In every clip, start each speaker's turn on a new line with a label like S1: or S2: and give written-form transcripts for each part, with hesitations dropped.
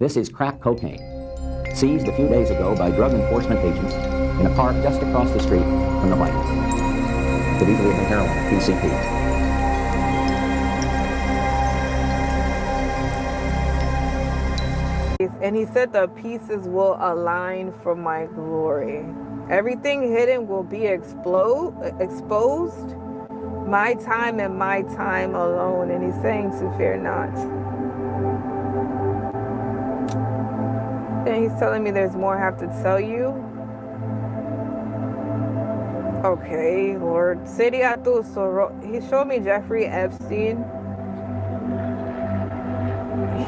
S1: This is crack cocaine, seized a few days ago by drug enforcement agents in a park just across the street from the White House. Could easily have been heroin, PCP.
S2: And he said the pieces will align for my glory. Everything hidden will be exposed. My time and my time alone. And he's saying to fear not. And he's telling me there's more I have to tell you. Okay, Lord. He showed me Jeffrey Epstein.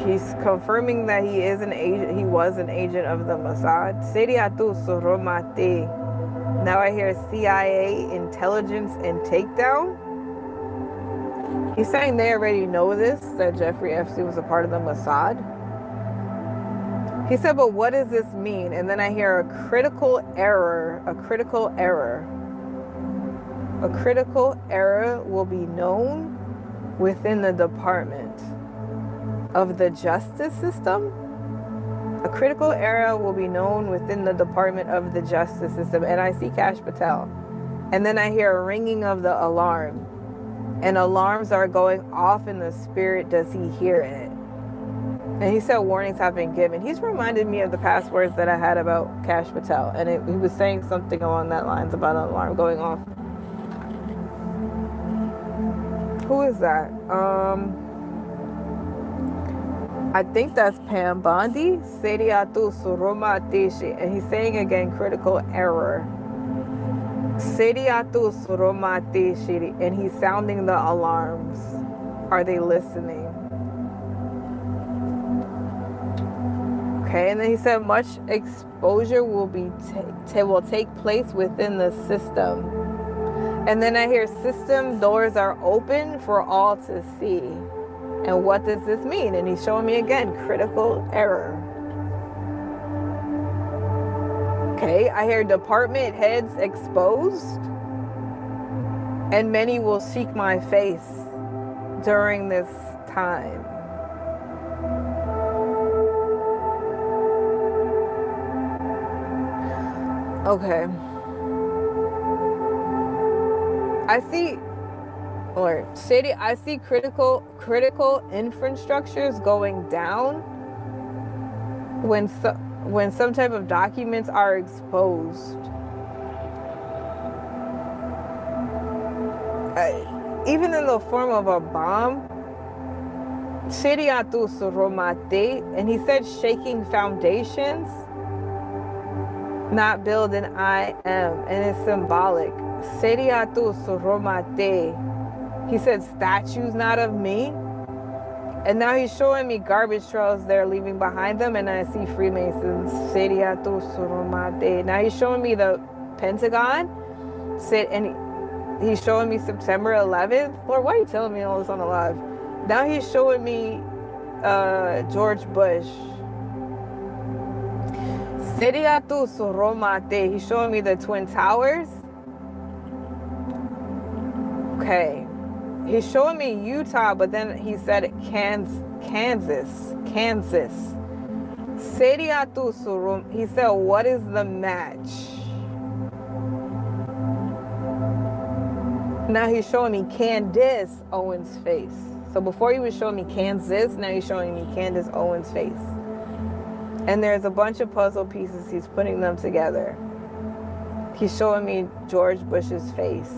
S2: He's confirming that he is an agent. He was an agent of the Mossad. Now I hear CIA intelligence and takedown. He's saying they already know this, that Jeffrey Epstein was a part of the Mossad. He said, but what does this mean? And then I hear a critical error. A critical error. A critical error will be known within the department of the justice system. A critical error will be known within the department of the justice system. And I see Cash Patel. And then I hear a ringing of the alarm. And alarms are going off in the spirit. Does he hear it? And he said warnings have been given. He's reminded me of the past words that I had about Cash Patel. And he was saying something along that lines about an alarm going off. Who is that? I think that's Pam Bondi. And he's saying again, critical error. And he's sounding the alarms. Are they listening? Okay, and then he said much exposure will take place within the system. And then I hear system doors are open for all to see. And what does this mean? And he's showing me again, critical error. Okay, I hear department heads exposed. And many will seek my face during this time. Okay. I see critical infrastructures going down when some type of documents are exposed. Even in the form of a bomb. And he said shaking foundations, not build an I am, and it's symbolic. He said statues not of me. And now he's showing me garbage trails they're leaving behind them, and I see Freemasons. Now he's showing me the Pentagon. And he's showing me September 11th. Lord, why are you telling me all this on the live? Now he's showing me George Bush. He's showing me the Twin Towers. Okay. He's showing me Utah, but then he said Kansas. He said, what is the match? Now he's showing me Candace Owens' face. So before he was showing me Kansas, now he's showing me Candace Owens' face. And there's a bunch of puzzle pieces. He's putting them together. He's showing me George Bush's face.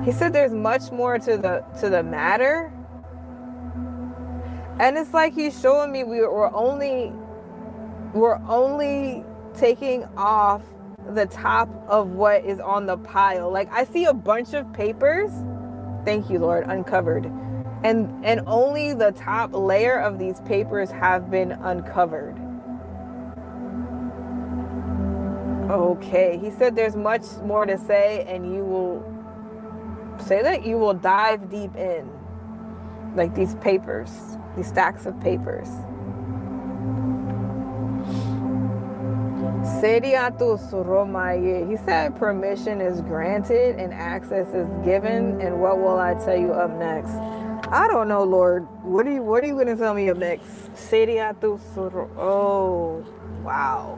S2: He said there's much more to the matter. And it's like he's showing me we're only taking off the top of what is on the pile. Like I see a bunch of papers. Thank you, Lord, uncovered. And only the top layer of these papers have been uncovered. Okay, he said there's much more to say, and you will say that you will dive deep in. Like these papers, these stacks of papers. He said permission is granted and access is given. And what will I tell you up next? I don't know, Lord. What are you gonna tell me up next? Seriatu Soro. Oh, wow.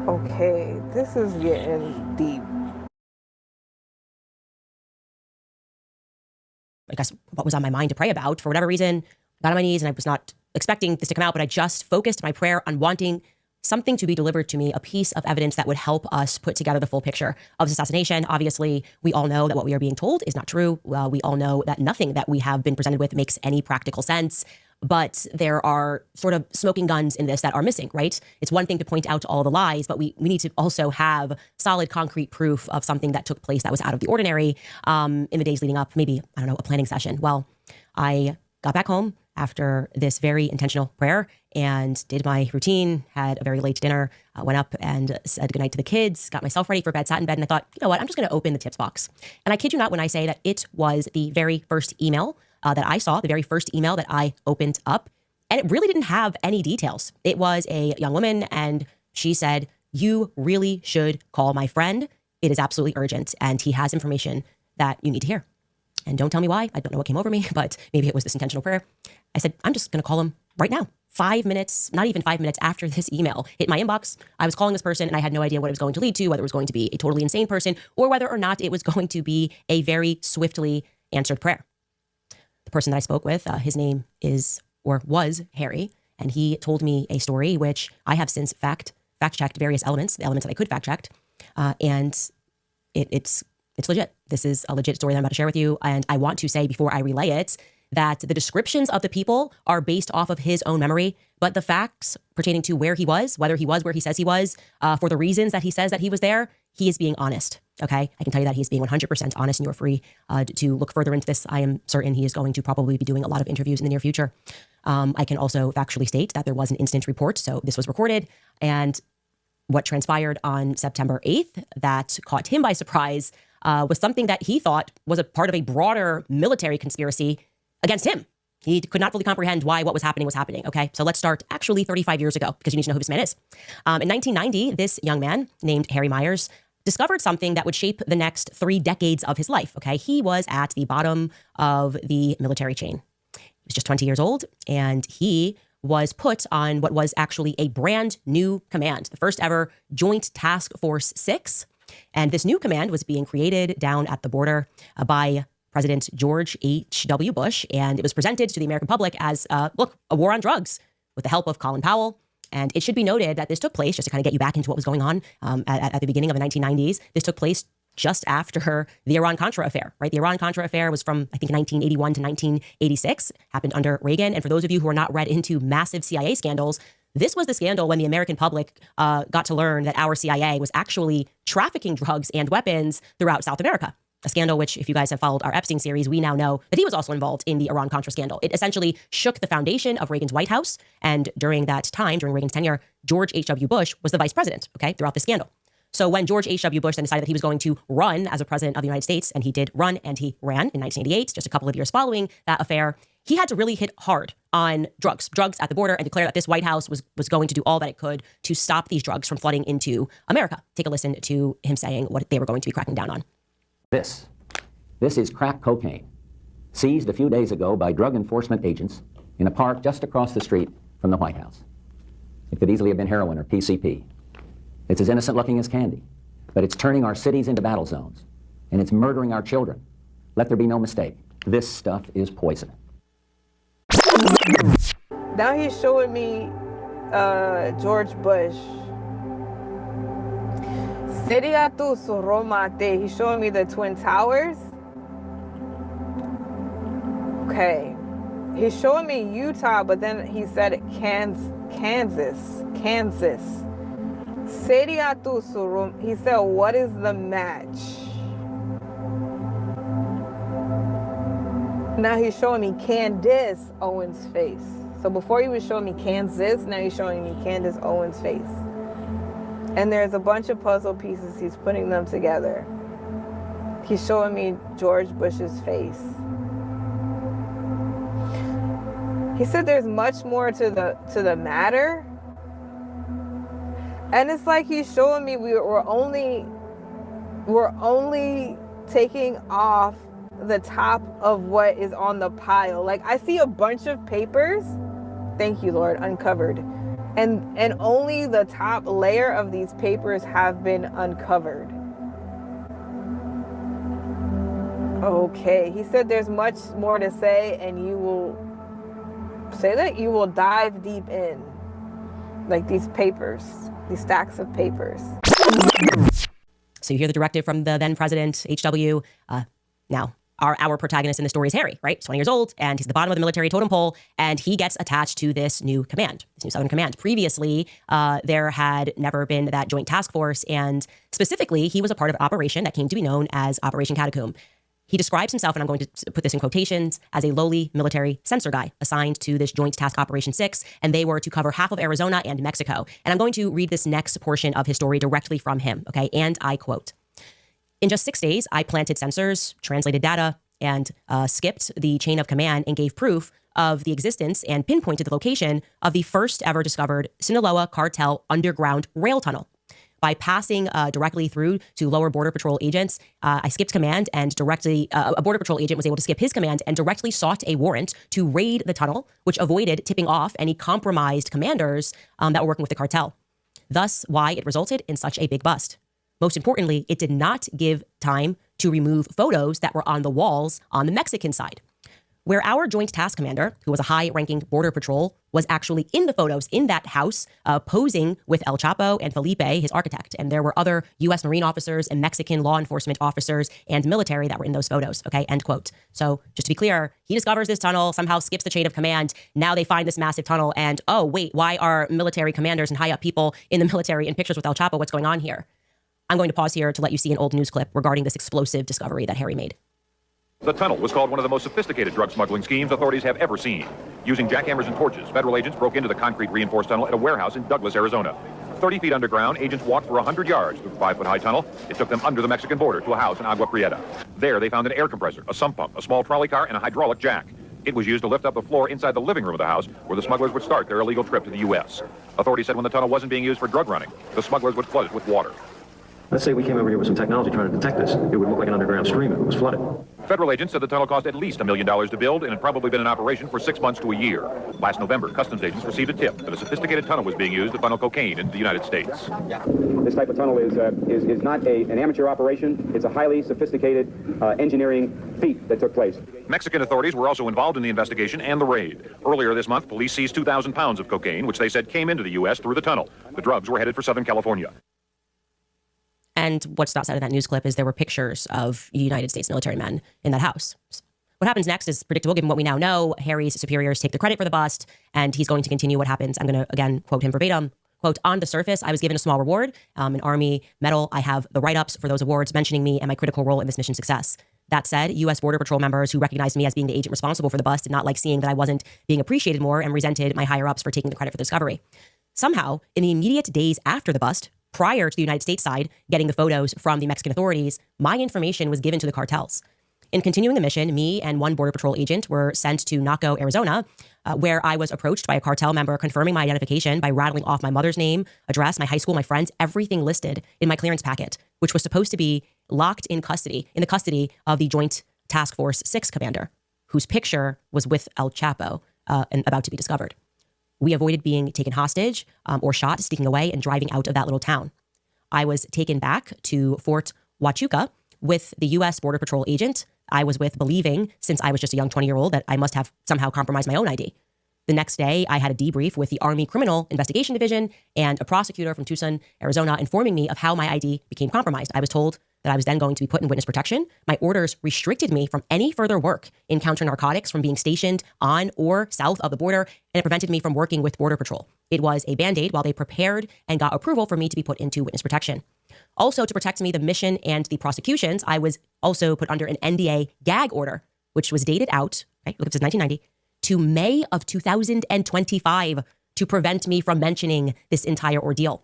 S2: Okay, this is getting deep.
S3: I guess what was on my mind to pray about. For whatever reason, I got on my knees and I was not expecting this to come out, but I just focused my prayer on wanting something to be delivered to me, a piece of evidence that would help us put together the full picture of this assassination. Obviously, we all know that what we are being told is not true. We all know that nothing that we have been presented with makes any practical sense. But there are sort of smoking guns in this that are missing, right? It's one thing to point out all the lies, but we need to also have solid, concrete proof of something that took place that was out of the ordinary in the days leading up, maybe, I don't know, a planning session. Well, I got back home after this very intentional prayer and did my routine, had a very late dinner, went up and said goodnight to the kids, got myself ready for bed, sat in bed, and I thought, you know what, I'm just going to open the tips box. And I kid you not when I say that it was the very first email that I saw, the very first email that I opened up, and it really didn't have any details. It was a young woman, and she said, you really should call my friend. It is absolutely urgent, and he has information that you need to hear. And don't tell me why. I don't know what came over me, but maybe it was this intentional prayer. I said, I'm just going to call him right now. 5 minutes, not even 5 minutes after this email hit my inbox, I was calling this person and I had no idea what it was going to lead to, whether it was going to be a totally insane person or whether or not it was going to be a very swiftly answered prayer. The person that I spoke with, his name is, or was, Harry, and he told me a story which I have since fact-checked various elements, the elements that I could fact-check, and it's legit. This is a legit story that I'm about to share with you, and I want to say before I relay it that the descriptions of the people are based off of his own memory, but the facts pertaining to where he was, whether he was where he says he was, for the reasons that he says that he was there, he is being honest, okay? I can tell you that he's being 100% honest, and you're free to look further into this. I am certain he is going to probably be doing a lot of interviews in the near future. I can also factually state that there was an incident report, so this was recorded, and what transpired on September 8th that caught him by surprise was something that he thought was a part of a broader military conspiracy against him. He could not fully comprehend why what was happening, okay? So let's start actually 35 years ago, because you need to know who this man is. In 1990, this young man named Harry Myers discovered something that would shape the next 3 decades of his life, okay? He was at the bottom of the military chain. He was just 20 years old, and he was put on what was actually a brand new command, the first ever Joint Task Force 6. And this new command was being created down at the border by President George H.W. Bush, and it was presented to the American public as, look, a war on drugs with the help of Colin Powell. And it should be noted that this took place, just to kind of get you back into what was going on at the beginning of the 1990s, this took place just after the Iran-Contra affair, right? The Iran-Contra affair was from, I think, 1981 to 1986, happened under Reagan. And for those of you who are not read into massive CIA scandals, this was the scandal when the American public got to learn that our CIA was actually trafficking drugs and weapons throughout South America. A scandal which, if you guys have followed our Epstein series, we now know that he was also involved in the Iran-Contra scandal. It essentially shook the foundation of Reagan's White House. And during that time, during Reagan's tenure, George H.W. Bush was the vice president, okay, throughout the scandal. So when George H.W. Bush then decided that he was going to run as a president of the United States, and he did run and he ran in 1988, just a couple of years following that affair, he had to really hit hard on drugs at the border and declare that this White House was going to do all that it could to stop these drugs from flooding into America. Take a listen to him saying what they were going to be cracking down on.
S1: This is crack cocaine, seized a few days ago by drug enforcement agents in a park just across the street from the White House. It could easily have been heroin or PCP. It's as innocent looking as candy, but it's turning our cities into battle zones, and it's murdering our children. Let there be no mistake. This stuff is poison.
S2: Now he's showing me George Bush. He's showing me the Twin Towers. Okay. He's showing me Utah, but then he said Kansas. He said, what is the match? Now he's showing me Candace Owens' face. So before he was showing me Kansas, now he's showing me Candace Owens' face. And there's a bunch of puzzle pieces. He's putting them together. He's showing me George Bush's face. He said there's much more to the matter. And it's like he's showing me we're only taking off the top of what is on the pile. Like, I see a bunch of papers, thank you Lord, uncovered, and only the top layer of these papers have been uncovered. Okay, he said there's much more to say, and you will say that you will dive deep in, like these papers, these stacks of papers.
S3: So you hear the directive from the then president, HW. Now, our protagonist in the story is Harry, right? He's 20 years old, and he's at the bottom of the military totem pole, and he gets attached to this new command, this new Southern Command. Previously, there had never been that joint task force, and specifically, he was a part of an operation that came to be known as Operation Catacomb. He describes himself, and I'm going to put this in quotations, as a lowly military sensor guy assigned to this Joint Task Operation 6, and they were to cover half of Arizona and Mexico. And I'm going to read this next portion of his story directly from him, okay? And I quote, "In just 6 days, I planted sensors, translated data, and skipped the chain of command and gave proof of the existence and pinpointed the location of the first ever discovered Sinaloa cartel underground rail tunnel. By passing directly through to lower Border Patrol agents, I skipped command and directly, a Border Patrol agent was able to skip his command and directly sought a warrant to raid the tunnel, which avoided tipping off any compromised commanders that were working with the cartel. Thus, why it resulted in such a big bust. Most importantly, it did not give time to remove photos that were on the walls on the Mexican side. Where our Joint Task Commander, who was a high-ranking Border Patrol, was actually in the photos in that house, posing with El Chapo and Felipe, his architect. And there were other U.S. Marine officers and Mexican law enforcement officers and military that were in those photos, okay, end quote. So just to be clear, he discovers this tunnel, somehow skips the chain of command. Now they find this massive tunnel and, oh, wait, why are military commanders and high-up people in the military in pictures with El Chapo? What's going on here? I'm going to pause here to let you see an old news clip regarding this explosive discovery that Harry made.
S4: The tunnel was called one of the most sophisticated drug smuggling schemes authorities have ever seen. Using jackhammers and torches, federal agents broke into the concrete reinforced tunnel at a warehouse in Douglas, Arizona. 30 feet underground, agents walked for 100 yards through the 5-foot-high tunnel. It took them under the Mexican border to a house in Agua Prieta. There, they found an air compressor, a sump pump, a small trolley car, and a hydraulic jack. It was used to lift up the floor inside the living room of the house where the smugglers would start their illegal trip to the U.S. Authorities said when the tunnel wasn't being used for drug running, the smugglers would flood it with water.
S5: Let's say we came over here with some technology trying to detect this. It would look like an underground stream if it was flooded.
S4: Federal agents said the tunnel cost at least $1 million to build and had probably been in operation for 6 months to a year. Last November, customs agents received a tip that a sophisticated tunnel was being used to funnel cocaine into the United States.
S6: This type of tunnel is not an amateur operation. It's a highly sophisticated engineering feat that took place.
S4: Mexican authorities were also involved in the investigation and the raid. Earlier this month, police seized 2,000 pounds of cocaine, which they said came into the U.S. through the tunnel. The drugs were headed for Southern California.
S3: And what's not said in that news clip is there were pictures of United States military men in that house. What happens next is predictable given what we now know. Harry's superiors take the credit for the bust, and he's going to continue what happens. I'm going to, again, quote him verbatim. Quote, "On the surface, I was given a small reward, an Army medal. I have the write-ups for those awards mentioning me and my critical role in this mission success. That said, U.S. Border Patrol members who recognized me as being the agent responsible for the bust did not like seeing that I wasn't being appreciated more and resented my higher-ups for taking the credit for the discovery. Somehow, in the immediate days after the bust, prior to the United States side getting the photos from the Mexican authorities, my information was given to the cartels. In continuing the mission, me and one Border Patrol agent were sent to Naco, Arizona, where I was approached by a cartel member confirming my identification by rattling off my mother's name, address, my high school, my friends, everything listed in my clearance packet, which was supposed to be locked in the custody of the Joint Task Force 6 commander, whose picture was with El Chapo and about to be discovered. We avoided being taken hostage or shot, sneaking away and driving out of that little town. I was taken back to Fort Huachuca with the U.S. Border Patrol agent I was with, believing, since I was just a young 20-year-old, that I must have somehow compromised my own ID. The next day, I had a debrief with the Army Criminal Investigation Division and a prosecutor from Tucson, Arizona, informing me of how my ID became compromised. I was told that I was then going to be put in witness protection. My orders restricted me from any further work in counter narcotics, from being stationed on or south of the border, and it prevented me from working with Border Patrol. It was a Band-Aid while they prepared and got approval for me to be put into witness protection. Also, to protect me, the mission and the prosecutions, I was also put under an NDA gag order, which was dated out, right, look, this is 1990, to May of 2025 to prevent me from mentioning this entire ordeal.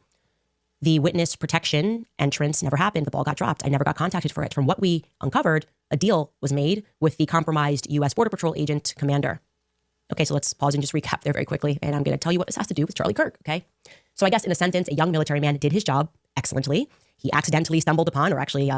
S3: The witness protection entrance never happened. The ball got dropped. I never got contacted for it. From what we uncovered, a deal was made with the compromised U.S. Border Patrol agent commander. Okay, so let's pause and just recap there very quickly. And I'm going to tell you what this has to do with Charlie Kirk, okay? So I guess in a sentence, a young military man did his job excellently. He accidentally stumbled upon, or actually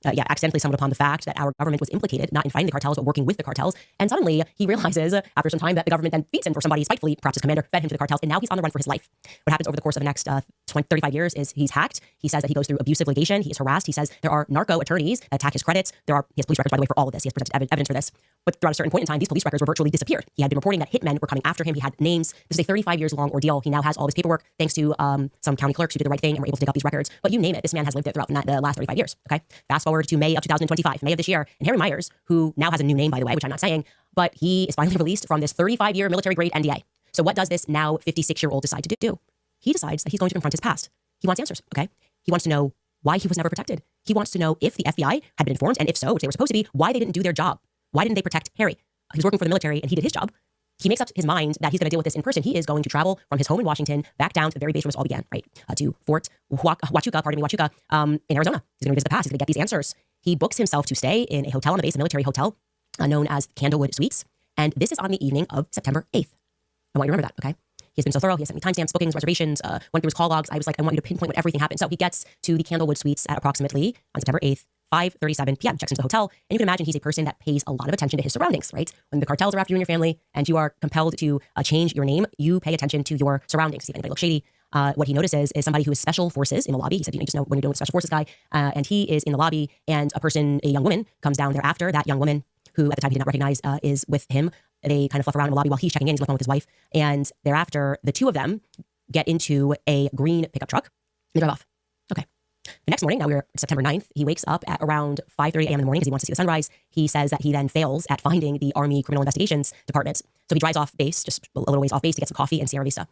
S3: accidentally stumbled upon the fact that our government was implicated, not in fighting the cartels, but working with the cartels. And suddenly he realizes after some time that the government then feeds him for somebody spitefully, perhaps his commander fed him to the cartels, and now he's on the run for his life. What happens over the course of the next 35 years is he's hacked. He says that he goes through abusive litigation. He is harassed. He says there are narco attorneys that attack his credits. He has police records, by the way, for all of this. He has presented evidence for this. But throughout a certain point in time, these police records were virtually disappeared. He had been reporting that hitmen were coming after him. He had names. This is a 35 years long ordeal. He now has all this paperwork thanks to some county clerks who did the right thing and were able to dig up these records. But you name it, this man has lived it throughout the last 35 years. Okay. Fast forward to May of 2025, May of this year, and Harry Myers, who now has a new name, by the way, which I'm not saying, but he is finally released from this 35-year military-grade NDA. So what does this now 56-year-old decide to do? He decides that he's going to confront his past. He wants answers, okay? He wants to know why he was never protected. He wants to know if the FBI had been informed, and if so, which they were supposed to be, why they didn't do their job. Why didn't they protect Harry? He was working for the military, and he did his job. He makes up his mind that he's going to deal with this in person. He is going to travel from his home in Washington back down to the very base where this all began, right? To Fort Huachuca, in Arizona. He's going to visit the past. He's going to get these answers. He books himself to stay in a hotel on the base, a military hotel known as Candlewood Suites. And this is on the evening of September 8th. I want you to remember that, okay? He has been so thorough. He has sent me timestamps, bookings, reservations, went through his call logs. I was like, I want you to pinpoint when everything happened. So he gets to the Candlewood Suites at approximately on September 8th, 5:37 p.m., checks into the hotel. And you can imagine he's a person that pays a lot of attention to his surroundings, right? When the cartels are after you and your family and you are compelled to change your name, you pay attention to your surroundings. See if anybody looks shady. What he notices is somebody who is special forces in the lobby. He said, you just know when you're dealing with a special forces guy. And he is in the lobby, and a young woman comes down thereafter. That young woman, who at the time he did not recognize, is with him. They kind of fluff around in the lobby while he's checking in. He's left on with his wife. And thereafter, the two of them get into a green pickup truck. They drive off. Okay. The next morning, now we're September 9th, he wakes up at around 5:30 a.m. in the morning because he wants to see the sunrise. He says that he then fails at finding the Army Criminal Investigations Department. So he drives off base, just a little ways off base, to get some coffee in Sierra Vista.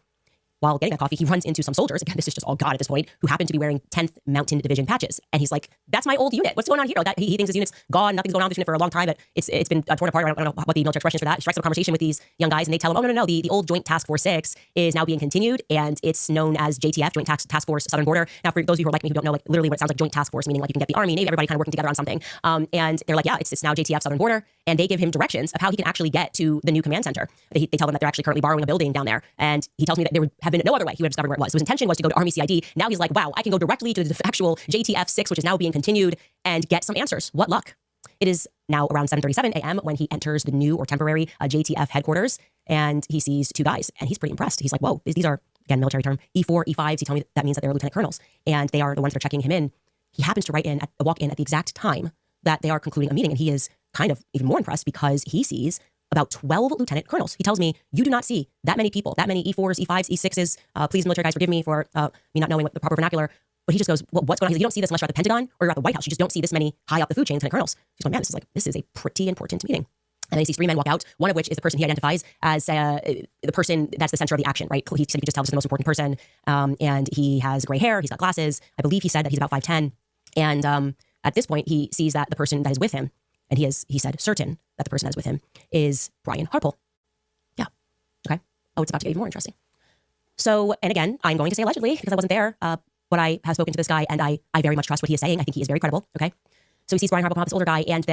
S3: While getting that coffee, he runs into some soldiers. Again, this is just all God at this point, who happen to be wearing 10th Mountain Division patches. And he's like, that's my old unit. What's going on here? Like, he thinks his unit's gone. Nothing's going on with this unit for a long time, but it's been torn apart. I don't know what the military expression is for that. He strikes up a conversation with these young guys, and they tell him, oh, no. The old Joint Task Force 6 is now being continued, and it's known as JTF, Joint Task Force Southern Border. Now, for those of you who are like me who don't know, like literally what it sounds like, Joint Task Force, meaning like you can get the Army, Navy, everybody kind of working together on something. And they're like, yeah, it's now JTF Southern Border. And they give him directions of how he can actually get to the new command center. They tell him that they're actually currently borrowing a building down there. And he tells me that there would have been no other way. He would have discovered where it was. So his intention was to go to Army CID. Now he's like, wow, I can go directly to the actual JTF 6, which is now being continued, and get some answers. What luck. It is now around 7:37 a.m. when he enters the new or temporary JTF headquarters, and he sees two guys, and he's pretty impressed. He's like, whoa, these are, again, military term, E4, E5s. He told me that means that they're lieutenant colonels, and they are the ones that are checking him in. He happens to walk in at the exact time that they are concluding a meeting, and he is kind of even more impressed because he sees about 12 lieutenant colonels. He tells me, you do not see that many people, that many E4s, E5s, E6s. Please, military guys, forgive me for me not knowing what the proper vernacular. But he just goes, well, what's going on? He's like, you don't see this unless you're at the Pentagon or you're at the White House. You just don't see this many high up the food chain lieutenant colonels. He's going, man, this is a pretty important meeting. And then he sees three men walk out, one of which is the person he identifies as the person that's the center of the action, right? He said he could just tell this is the most important person. And he has gray hair. He's got glasses. I believe he said that he's about 5'10". And at this point, he sees that the person that is with him, and he said certain that the person that is with him is Brian Harpole. Yeah. Okay. Oh, it's about to get even more interesting. So, and again, I'm going to say allegedly because I wasn't there, but I have spoken to this guy, and I very much trust what he is saying. I think he is very credible. Okay. So he sees Brian Harpole come up, this older guy, and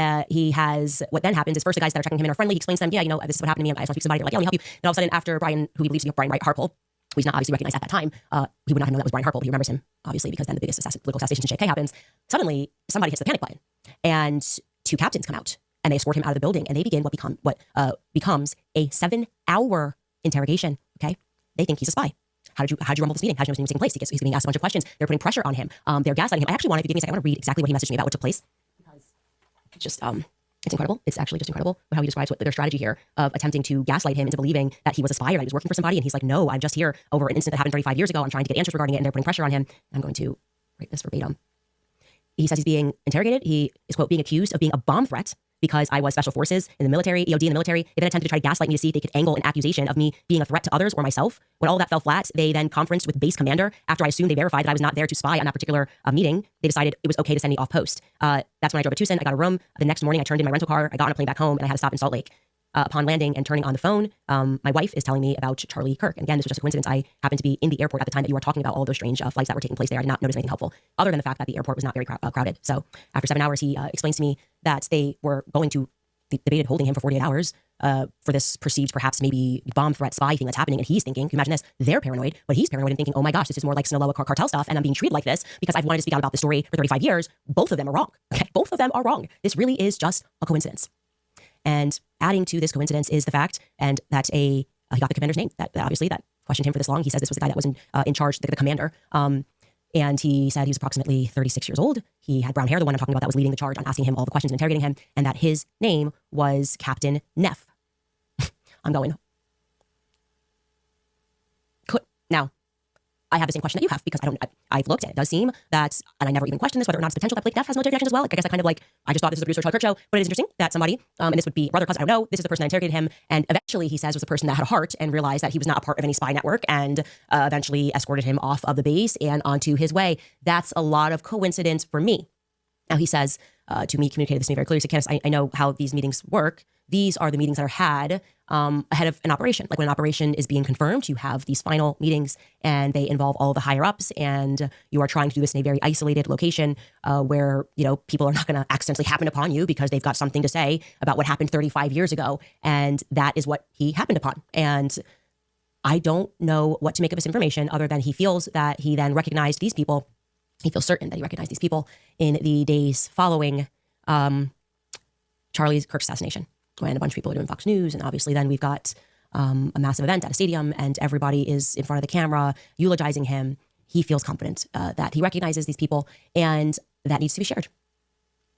S3: what then happens is first the guys that are checking him in are friendly. He explains to them, yeah, this is what happened to me. I just want to speak to somebody. They're like, yeah, let me help you. And all of a sudden, after Brian, who he believes to be Brian Harpole, who he's not obviously recognized at that time, he would not have known that was Brian Harpole. He remembers him, obviously, because then the biggest political assassination in JFK happens. Suddenly, somebody hits the panic button, and two captains come out, and they escort him out of the building, and they begin what becomes a 7-hour interrogation. Okay, they think he's a spy. How'd you rumble this meeting? How'd you know this meeting was taking place? He's being asked a bunch of questions. They're putting pressure on him. They're gaslighting him. I actually want, if you give me a second, I want to read exactly what he messaged me about what took place, because it's just it's incredible. It's actually just incredible how he describes their strategy here of attempting to gaslight him into believing that he was a spy or that he was working for somebody. And he's like, no, I'm just here over an incident that happened 35 years ago. I'm trying to get answers regarding it, and they're putting pressure on him. I'm going to write this verbatim. He says he's being interrogated. He is, quote, being accused of being a bomb threat because I was special forces in the military, EOD in the military. They then attempted to try to gaslight me to see if they could angle an accusation of me being a threat to others or myself. When all of that fell flat, they then conferenced with base commander. After I assumed they verified that I was not there to spy on that particular meeting, they decided it was okay to send me off post. That's when I drove to Tucson. I got a room. The next morning, I turned in my rental car. I got on a plane back home, and I had to stop in Salt Lake. Upon landing and turning on the phone, my wife is telling me about Charlie Kirk. And again, this was just a coincidence. I happened to be in the airport at the time that you were talking about all those strange flights that were taking place there. I did not notice anything helpful, other than the fact that the airport was not very crowded. So after 7 hours, he explains to me that they were going to debated holding him for 48 hours for this perceived, perhaps maybe bomb threat spy thing that's happening. And he's thinking, can you imagine this? They're paranoid, but he's paranoid and thinking, oh my gosh, this is more like Sinaloa cartel stuff. And I'm being treated like this because I've wanted to speak out about this story for 35 years. Both of them are wrong. Okay, both of them are wrong. This really is just a coincidence. And adding to this coincidence is the fact, and that he got the commander's name. That obviously that questioned him for this long. He says this was the guy that was in charge, the commander. And he said he was approximately 36 years old. He had brown hair, the one I'm talking about that was leading the charge on asking him all the questions and interrogating him, and that his name was Captain Neff. I'm going. Now, I have the same question that you have because I've looked and it does seem that, and I never even questioned this, whether or not it's potential that Blake Neff has military connections as well. Like, I guess I kind of I just thought this was a producer Charlie Kirk show, but it is interesting that somebody, and this would be brother, cousin, I don't know, this is the person that interrogated him, and eventually he says was the person that had a heart and realized that he was not a part of any spy network, and eventually escorted him off of the base and onto his way. That's a lot of coincidence for me. Now he says to me, communicated this to me very clearly, he said, Candace, I know how these meetings work. These are the meetings that are had ahead of an operation. Like when an operation is being confirmed, you have these final meetings and they involve all the higher ups, and you are trying to do this in a very isolated location where, people are not going to accidentally happen upon you because they've got something to say about what happened 35 years ago. And that is what he happened upon. And I don't know what to make of this information other than he feels that he then recognized these people. He feels certain that he recognized these people in the days following Charlie Kirk's assassination, when a bunch of people are doing Fox News. And obviously then we've got a massive event at a stadium and everybody is in front of the camera eulogizing him. He feels confident that he recognizes these people and that needs to be shared.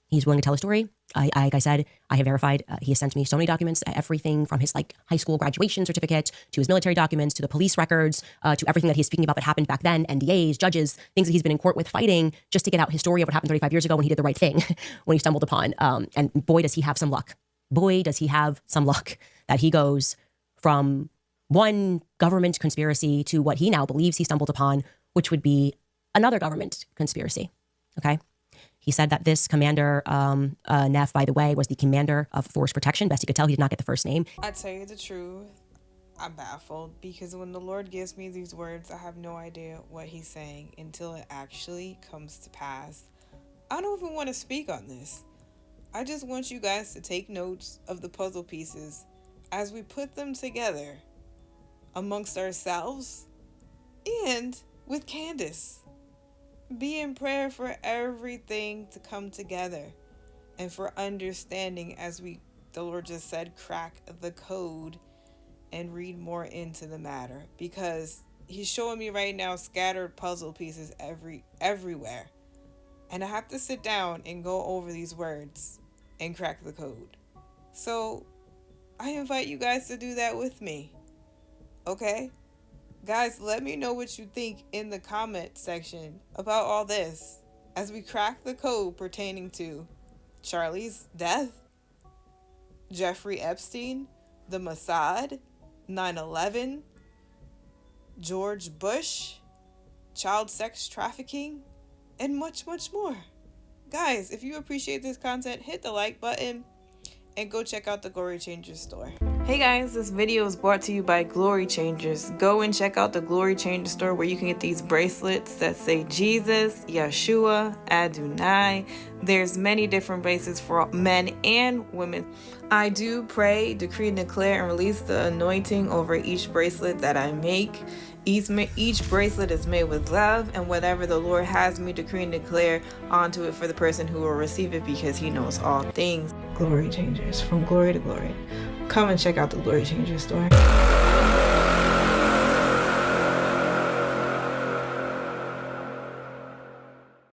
S3: He's willing to tell a story. Like I said, I have verified. He has sent me so many documents, everything from his high school graduation certificate to his military documents, to the police records, to everything that he's speaking about that happened back then, NDAs, judges, things that he's been in court with fighting just to get out his story of what happened 35 years ago when he did the right thing, when he stumbled upon. And boy, does he have some luck. Boy, does he have some luck that he goes from one government conspiracy to what he now believes he stumbled upon, which would be another government conspiracy. Okay. He said that this commander, Neff, by the way, was the commander of Force Protection. Best you could tell, he did not get the first name.
S2: I tell you the truth, I'm baffled because when the Lord gives me these words, I have no idea what he's saying until it actually comes to pass. I don't even want to speak on this. I just want you guys to take notes of the puzzle pieces as we put them together amongst ourselves and with Candace. Be in prayer for everything to come together and for understanding as the Lord just said, crack the code and read more into the matter, because he's showing me right now scattered puzzle pieces everywhere. And I have to sit down and go over these words and crack the code. So I invite you guys to do that with me. Okay? Guys, let me know what you think in the comment section about all this as we crack the code pertaining to Charlie's death, Jeffrey Epstein, the Mossad, 9/11, George Bush, child sex trafficking, and much, much more. Guys, if you appreciate this content, hit the like button and go check out the Glory Changers store. Hey guys, this video is brought to you by Glory Changers. Go and check out the Glory Changers store where you can get these bracelets that say Jesus, Yeshua, Adonai. There's many different bracelets for men and women. I do pray, decree, and declare and release the anointing over each bracelet that I make. Each bracelet is made with love, and whatever the Lord has me decree and declare onto it for the person who will receive it, because he knows all things. Glory Changers, from glory to glory. Come and check out the Glory Changers store.